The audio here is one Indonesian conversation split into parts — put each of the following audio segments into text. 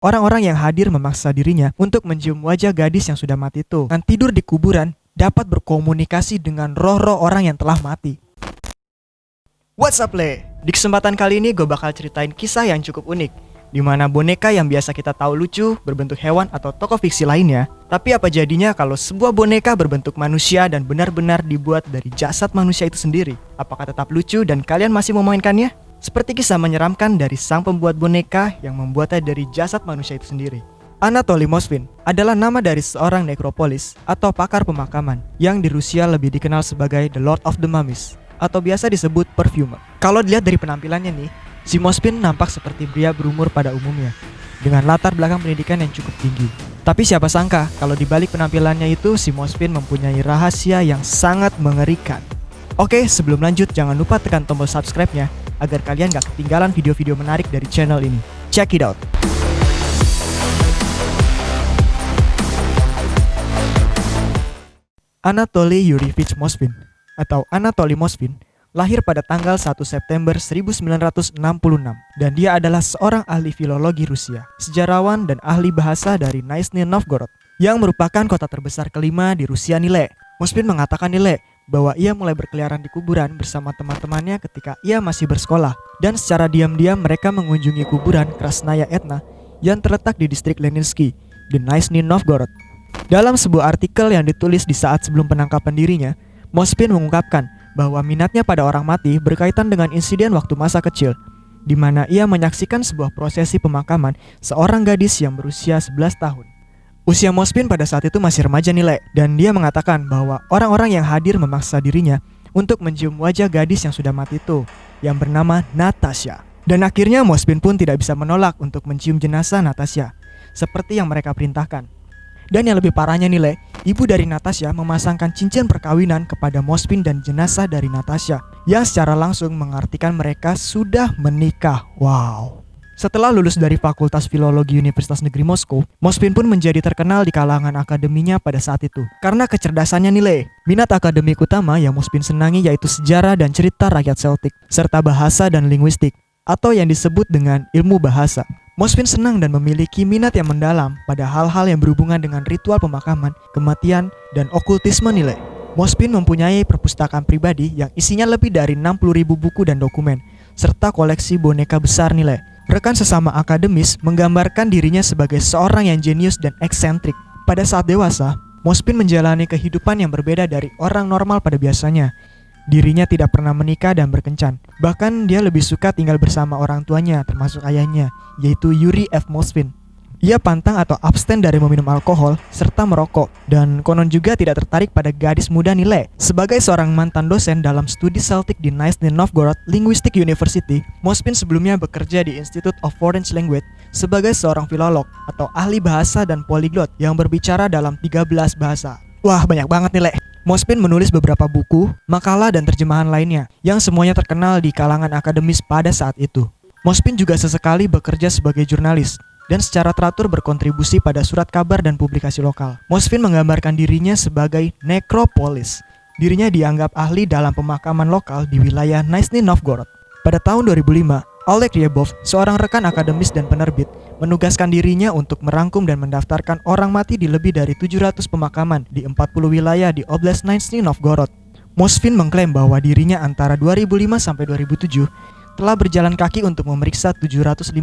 Orang-orang yang hadir memaksa dirinya untuk mencium wajah gadis yang sudah mati itu. Dan tidur di kuburan dapat berkomunikasi dengan roh-roh orang yang telah mati. What's up, Le? Di kesempatan kali ini gue bakal ceritain kisah yang cukup unik, di mana boneka yang biasa kita tahu lucu berbentuk hewan atau tokoh fiksi lainnya. Tapi apa jadinya kalau sebuah boneka berbentuk manusia dan benar-benar dibuat dari jasad manusia itu sendiri? Apakah tetap lucu dan kalian masih memainkannya? Seperti kisah menyeramkan dari sang pembuat boneka yang membuatnya dari jasad manusia itu sendiri. Anatoly Moskvin adalah nama dari seorang nekropolis atau pakar pemakaman yang di Rusia lebih dikenal sebagai The Lord of the Mummies atau biasa disebut perfumer. Kalau dilihat dari penampilannya nih, si Moskvin nampak seperti pria berumur pada umumnya dengan latar belakang pendidikan yang cukup tinggi. Tapi siapa sangka kalau di balik penampilannya itu si Moskvin mempunyai rahasia yang sangat mengerikan. Oke, sebelum lanjut jangan lupa tekan tombol subscribe-nya agar kalian gak ketinggalan video-video menarik dari channel ini. Check it out. Anatoly Yurievich Moskvin atau Anatoly Moskvin lahir pada tanggal 1 September 1966 dan dia adalah seorang ahli filologi Rusia, sejarawan dan ahli bahasa dari Nizhny Novgorod yang merupakan kota terbesar kelima di Rusia nih, Le. Moskvin mengatakan nih, Le, bahwa ia mulai berkeliaran di kuburan bersama teman-temannya ketika ia masih bersekolah, dan secara diam-diam mereka mengunjungi kuburan Krasnaya Etna yang terletak di distrik Leninsky di Nizhny Novgorod. Dalam sebuah artikel yang ditulis di saat sebelum penangkapan dirinya, Moskvin mengungkapkan bahwa minatnya pada orang mati berkaitan dengan insiden waktu masa kecil, di mana ia menyaksikan sebuah prosesi pemakaman seorang gadis yang berusia 11 tahun. Usia Moskvin pada saat itu masih remaja nih, Le, dan dia mengatakan bahwa orang-orang yang hadir memaksa dirinya untuk mencium wajah gadis yang sudah mati itu, yang bernama Natasha. Dan akhirnya Moskvin pun tidak bisa menolak untuk mencium jenazah Natasha, seperti yang mereka perintahkan. Dan yang lebih parahnya nih, Le, ibu dari Natasha memasangkan cincin perkawinan kepada Moskvin dan jenazah dari Natasha, yang secara langsung mengartikan mereka sudah menikah. Wow. Setelah lulus dari Fakultas Filologi Universitas Negeri Moskow, Moskvin pun menjadi terkenal di kalangan akademinya pada saat itu. Karena kecerdasannya nih, Le, minat akademik utama yang Moskvin senangi yaitu sejarah dan cerita rakyat Celtic, serta bahasa dan linguistik, atau yang disebut dengan ilmu bahasa. Moskvin senang dan memiliki minat yang mendalam pada hal-hal yang berhubungan dengan ritual pemakaman, kematian, dan okultisme nih, Le. Moskvin mempunyai perpustakaan pribadi yang isinya lebih dari 60.000 buku dan dokumen, serta koleksi boneka besar nih, Le. Rekan sesama akademis menggambarkan dirinya sebagai seorang yang jenius dan eksentrik. Pada saat dewasa, Moskvin menjalani kehidupan yang berbeda dari orang normal pada biasanya. Dirinya tidak pernah menikah dan berkencan. Bahkan dia lebih suka tinggal bersama orang tuanya, termasuk ayahnya, yaitu Yuri F. Moskvin. Ia pantang atau abstain dari meminum alkohol serta merokok, dan konon juga tidak tertarik pada gadis muda nih, Le. Sebagai seorang mantan dosen dalam studi Celtic di Nizhny Novgorod Linguistic University, Moskvin sebelumnya bekerja di Institute of Foreign Language sebagai seorang filolog atau ahli bahasa dan polyglot yang berbicara dalam 13 bahasa. Wah, banyak banget nih, Le. Moskvin menulis beberapa buku, makalah, dan terjemahan lainnya yang semuanya terkenal di kalangan akademis pada saat itu. Moskvin juga sesekali bekerja sebagai jurnalis dan secara teratur berkontribusi pada surat kabar dan publikasi lokal. Moskvin menggambarkan dirinya sebagai nekropolis. Dirinya dianggap ahli dalam pemakaman lokal di wilayah Nizhny Novgorod. Pada tahun 2005, Oleg Ryabov, seorang rekan akademis dan penerbit, menugaskan dirinya untuk merangkum dan mendaftarkan orang mati di lebih dari 700 pemakaman di 40 wilayah di Oblast Nizhny Novgorod. Moskvin mengklaim bahwa dirinya antara 2005 sampai 2007 telah berjalan kaki untuk memeriksa 752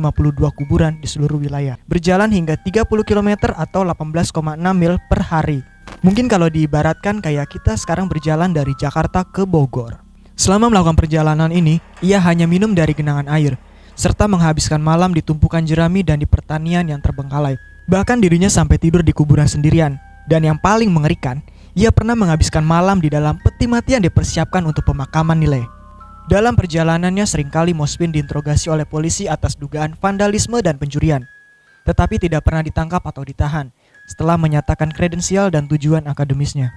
kuburan di seluruh wilayah, berjalan hingga 30 km atau 18,6 mil per hari. Mungkin kalau diibaratkan kayak kita sekarang berjalan dari Jakarta ke Bogor. Selama melakukan perjalanan ini, ia hanya minum dari genangan air, serta menghabiskan malam di tumpukan jerami dan di pertanian yang terbengkalai. Bahkan dirinya sampai tidur di kuburan sendirian. Dan yang paling mengerikan, ia pernah menghabiskan malam di dalam peti mati yang dipersiapkan untuk pemakaman nih, Le. Dalam perjalanannya seringkali Moskvin diinterogasi oleh polisi atas dugaan vandalisme dan pencurian, tetapi tidak pernah ditangkap atau ditahan setelah menyatakan kredensial dan tujuan akademisnya.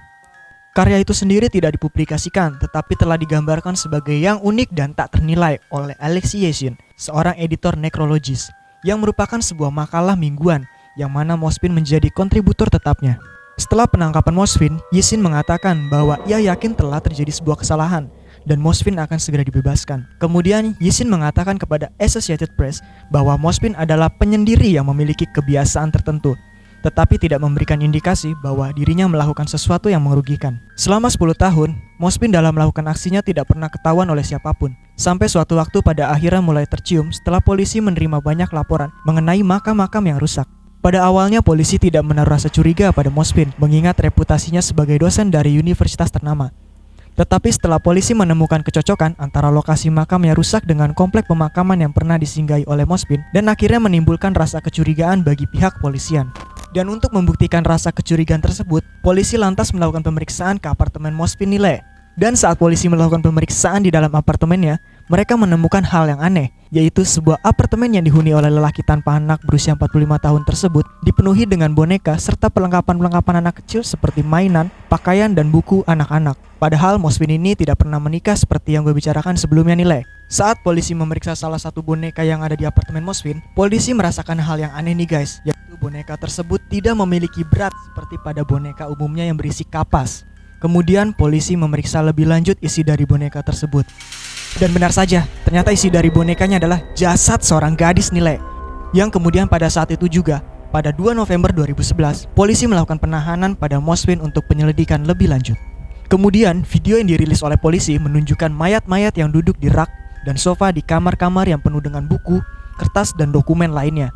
Karya itu sendiri tidak dipublikasikan, tetapi telah digambarkan sebagai yang unik dan tak ternilai oleh Alexei Yesin, seorang editor nekrologis, yang merupakan sebuah makalah mingguan yang mana Moskvin menjadi kontributor tetapnya. Setelah penangkapan Moskvin, Yesin mengatakan bahwa ia yakin telah terjadi sebuah kesalahan dan Mosfin akan segera dibebaskan. Kemudian Yisin mengatakan kepada Associated Press bahwa Mosfin adalah penyendiri yang memiliki kebiasaan tertentu, tetapi tidak memberikan indikasi bahwa dirinya melakukan sesuatu yang merugikan. Selama 10 tahun, Mosfin dalam melakukan aksinya tidak pernah ketahuan oleh siapapun. Sampai suatu waktu pada akhirnya mulai tercium setelah polisi menerima banyak laporan mengenai makam-makam yang rusak. Pada awalnya polisi tidak menaruh rasa curiga pada Mosfin mengingat reputasinya sebagai dosen dari universitas ternama. Tetapi setelah polisi menemukan kecocokan antara lokasi makam yang rusak dengan komplek pemakaman yang pernah disinggahi oleh Mosfin, dan akhirnya menimbulkan rasa kecurigaan bagi pihak kepolisian. Dan untuk membuktikan rasa kecurigaan tersebut, polisi lantas melakukan pemeriksaan ke apartemen Mosfin Nile. Dan saat polisi melakukan pemeriksaan di dalam apartemennya, mereka menemukan hal yang aneh, yaitu sebuah apartemen yang dihuni oleh lelaki tanpa anak berusia 45 tahun tersebut dipenuhi dengan boneka serta perlengkapan-perlengkapan anak kecil seperti mainan, pakaian, dan buku anak-anak. Padahal Mosfin ini tidak pernah menikah seperti yang gue bicarakan sebelumnya nilai. Saat polisi memeriksa salah satu boneka yang ada di apartemen Mosfin, polisi merasakan hal yang aneh nih guys, yaitu boneka tersebut tidak memiliki berat seperti pada boneka umumnya yang berisi kapas. Kemudian polisi memeriksa lebih lanjut isi dari boneka tersebut. Dan benar saja, ternyata isi dari bonekanya adalah jasad seorang gadis nilai. Yang kemudian pada saat itu juga, pada 2 November 2011, polisi melakukan penahanan pada Mosfin untuk penyelidikan lebih lanjut. Kemudian, video yang dirilis oleh polisi menunjukkan mayat-mayat yang duduk di rak dan sofa di kamar-kamar yang penuh dengan buku, kertas, dan dokumen lainnya.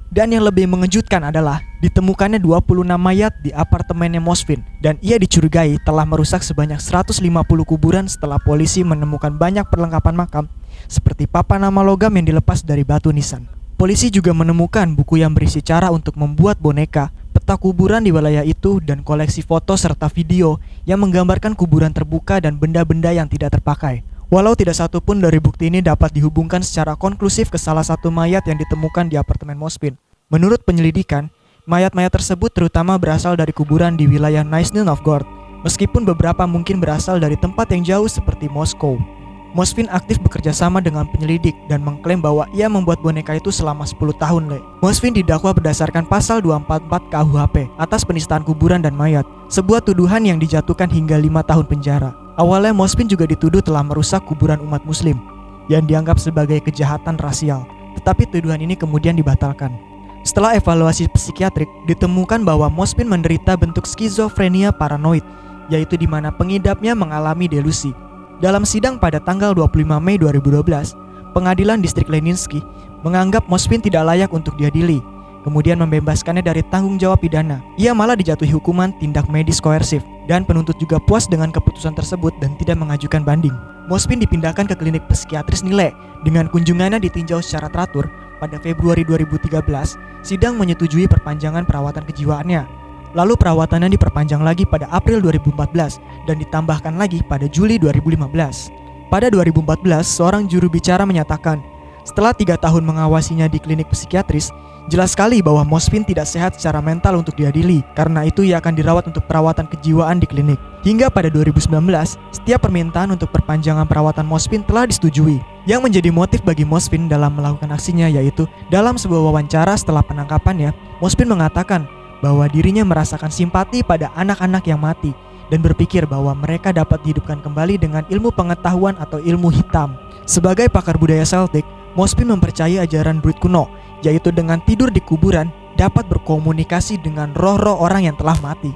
Dan yang lebih mengejutkan adalah ditemukannya 26 mayat di apartemennya Mosfin, dan ia dicurigai telah merusak sebanyak 150 kuburan setelah polisi menemukan banyak perlengkapan makam seperti papan nama logam yang dilepas dari batu nisan. Polisi juga menemukan buku yang berisi cara untuk membuat boneka, peta kuburan di wilayah itu, dan koleksi foto serta video yang menggambarkan kuburan terbuka dan benda-benda yang tidak terpakai. Walau tidak satu pun dari bukti ini dapat dihubungkan secara konklusif ke salah satu mayat yang ditemukan di apartemen Mosfin. Menurut penyelidikan, mayat-mayat tersebut terutama berasal dari kuburan di wilayah Nizhny Novgorod, meskipun beberapa mungkin berasal dari tempat yang jauh seperti Moskow. Mosfin aktif bekerja sama dengan penyelidik dan mengklaim bahwa ia membuat boneka itu selama 10 tahun. Mosfin didakwa berdasarkan pasal 244 KUHP atas penistaan kuburan dan mayat, sebuah tuduhan yang dijatuhkan hingga 5 tahun penjara. Awalnya Mosfin juga dituduh telah merusak kuburan umat muslim yang dianggap sebagai kejahatan rasial, tetapi tuduhan ini kemudian dibatalkan. Setelah evaluasi psikiatrik, ditemukan bahwa Mosfin menderita bentuk skizofrenia paranoid, yaitu di mana pengidapnya mengalami delusi. Dalam sidang pada tanggal 25 Mei 2012, Pengadilan Distrik Leninsky menganggap Mosfin tidak layak untuk diadili, kemudian membebaskannya dari tanggung jawab pidana. Ia malah dijatuhi hukuman tindak medis koersif, dan penuntut juga puas dengan keputusan tersebut dan tidak mengajukan banding. Mosfin dipindahkan ke klinik psikiatris Nile dengan kunjungannya ditinjau secara teratur. Pada Februari 2013, sidang menyetujui perpanjangan perawatan kejiwaannya. Lalu perawatannya diperpanjang lagi pada April 2014 dan ditambahkan lagi pada Juli 2015. Pada 2014, seorang juru bicara menyatakan, setelah 3 tahun mengawasinya di klinik psikiatris, jelas sekali bahwa Mosfin tidak sehat secara mental untuk diadili. Karena itu ia akan dirawat untuk perawatan kejiwaan di klinik. Hingga pada 2019, setiap permintaan untuk perpanjangan perawatan Mosfin telah disetujui. Yang menjadi motif bagi Mosfin dalam melakukan aksinya yaitu dalam sebuah wawancara setelah penangkapannya, Mosfin mengatakan bahwa dirinya merasakan simpati pada anak-anak yang mati dan berpikir bahwa mereka dapat dihidupkan kembali dengan ilmu pengetahuan atau ilmu hitam. Sebagai pakar budaya Celtic, Mosfin mempercayai ajaran Druid kuno, yaitu dengan tidur di kuburan dapat berkomunikasi dengan roh-roh orang yang telah mati.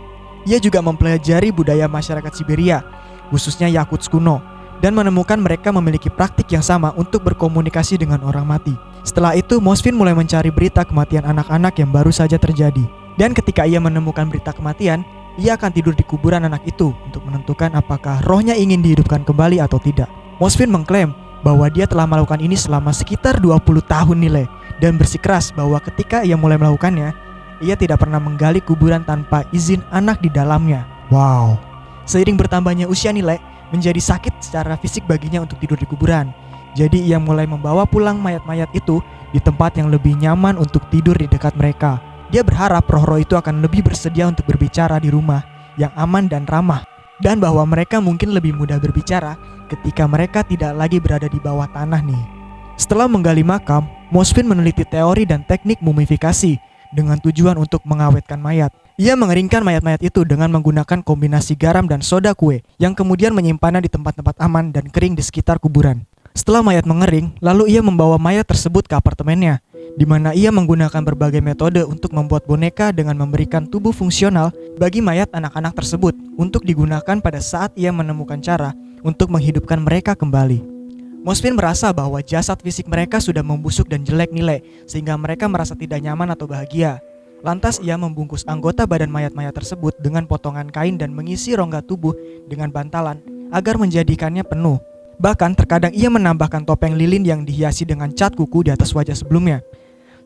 Ia juga mempelajari budaya masyarakat Siberia, khususnya Yakuts kuno, dan menemukan mereka memiliki praktik yang sama untuk berkomunikasi dengan orang mati. Setelah itu, Mosfin mulai mencari berita kematian anak-anak yang baru saja terjadi. Dan ketika ia menemukan berita kematian, ia akan tidur di kuburan anak itu untuk menentukan apakah rohnya ingin dihidupkan kembali atau tidak. Mosfin mengklaim bahwa dia telah melakukan ini selama sekitar 20 tahun nilai, dan bersikeras bahwa ketika ia mulai melakukannya, ia tidak pernah menggali kuburan tanpa izin anak di dalamnya. Wow. Seiring bertambahnya usia nilai, menjadi sakit secara fisik baginya untuk tidur di kuburan. Jadi ia mulai membawa pulang mayat-mayat itu di tempat yang lebih nyaman untuk tidur di dekat mereka. Dia berharap roh-roh itu akan lebih bersedia untuk berbicara di rumah yang aman dan ramah, dan bahwa mereka mungkin lebih mudah berbicara ketika mereka tidak lagi berada di bawah tanah nih. Setelah menggali makam, Mosfin meneliti teori dan teknik mumifikasi dengan tujuan untuk mengawetkan mayat. Ia mengeringkan mayat-mayat itu dengan menggunakan kombinasi garam dan soda kue, yang kemudian menyimpannya di tempat-tempat aman dan kering di sekitar kuburan. Setelah mayat mengering, lalu ia membawa mayat tersebut ke apartemennya, di mana ia menggunakan berbagai metode untuk membuat boneka dengan memberikan tubuh fungsional bagi mayat anak-anak tersebut untuk digunakan pada saat ia menemukan cara untuk menghidupkan mereka kembali. Mosfin merasa bahwa jasad fisik mereka sudah membusuk dan jelek nilai, sehingga mereka merasa tidak nyaman atau bahagia. Lantas ia membungkus anggota badan mayat-mayat tersebut dengan potongan kain dan mengisi rongga tubuh dengan bantalan agar menjadikannya penuh. Bahkan terkadang ia menambahkan topeng lilin yang dihiasi dengan cat kuku di atas wajah sebelumnya,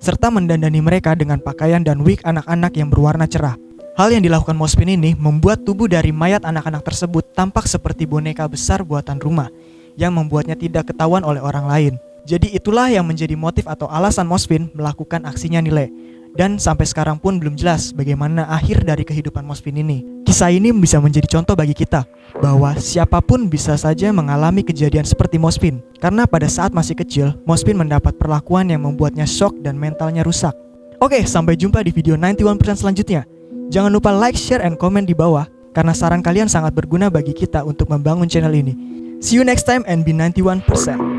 serta mendandani mereka dengan pakaian dan wig anak-anak yang berwarna cerah. Hal yang dilakukan Mosfin ini membuat tubuh dari mayat anak-anak tersebut tampak seperti boneka besar buatan rumah, yang membuatnya tidak ketahuan oleh orang lain. Jadi itulah yang menjadi motif atau alasan Mosfin melakukan aksinya nilai. Dan sampai sekarang pun belum jelas bagaimana akhir dari kehidupan Mosfin ini. Kisah ini bisa menjadi contoh bagi kita bahwa siapapun bisa saja mengalami kejadian seperti Mosfin, karena pada saat masih kecil, Mosfin mendapat perlakuan yang membuatnya shock dan mentalnya rusak. Oke, sampai jumpa di video 91% selanjutnya. Jangan lupa like, share, and comment di bawah, karena saran kalian sangat berguna bagi kita untuk membangun channel ini. See you next time and be 91%.